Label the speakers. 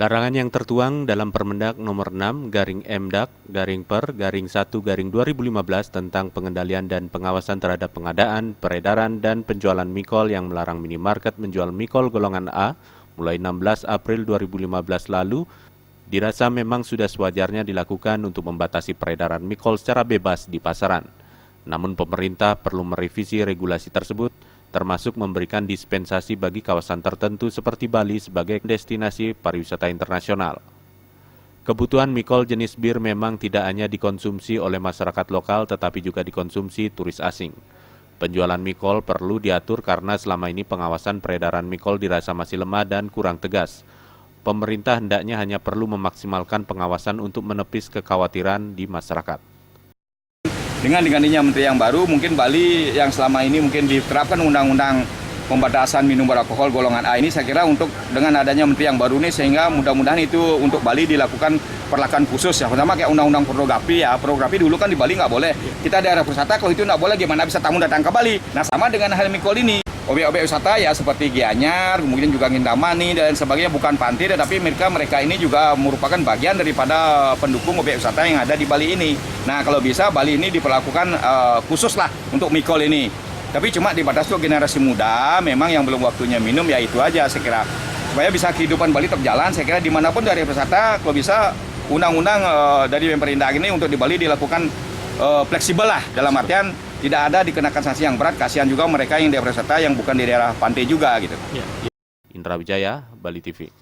Speaker 1: Larangan yang tertuang dalam Permendak Nomor 6/MDAK/Per/1/2015 tentang pengendalian dan pengawasan terhadap pengadaan, peredaran, dan penjualan mikol yang melarang minimarket menjual mikol golongan A mulai 16 April 2015 lalu dirasa memang sudah sewajarnya dilakukan untuk membatasi peredaran mikol secara bebas di pasaran. Namun pemerintah perlu merevisi regulasi tersebut, termasuk memberikan dispensasi bagi kawasan tertentu seperti Bali sebagai destinasi pariwisata internasional. Kebutuhan mikol jenis bir memang tidak hanya dikonsumsi oleh masyarakat lokal tetapi juga dikonsumsi turis asing. Penjualan mikol perlu diatur karena selama ini pengawasan peredaran mikol dirasa masih lemah dan kurang tegas. Pemerintah hendaknya hanya perlu memaksimalkan pengawasan untuk menepis kekhawatiran di masyarakat.
Speaker 2: Dengan digantinya menteri yang baru, mungkin Bali yang selama ini mungkin diterapkan undang-undang pembatasan minum beralkohol golongan A ini, saya kira untuk dengan adanya menteri yang baru ini, sehingga mudah-mudahan itu untuk Bali dilakukan perlakuan khusus ya. Pertama kayak undang-undang pornografi ya, pornografi dulu kan di Bali nggak boleh. Kita daerah wisata kalau itu nggak boleh, gimana bisa tamu datang ke Bali? Nah sama dengan hal mikol ini. Objek-objek wisata ya seperti Gianyar, kemudian juga Ngintamani dan sebagainya bukan panti, tetapi mereka ini juga merupakan bagian daripada pendukung objek wisata yang ada di Bali ini. Nah kalau bisa Bali ini diperlakukan khusus lah untuk mikol ini. Tapi cuma dibatasi untuk generasi muda, memang yang belum waktunya minum ya itu aja saya kira. Supaya bisa kehidupan Bali tetap jalan, saya kira dimanapun dari wisata kalau bisa undang-undang dari pemerintah ini untuk di Bali dilakukan fleksibel lah, dalam artian tidak ada dikenakan sanksi yang berat, kasihan juga mereka yang di wisata yang bukan di daerah pantai juga gitu.
Speaker 1: Indra Wijaya, Bali TV.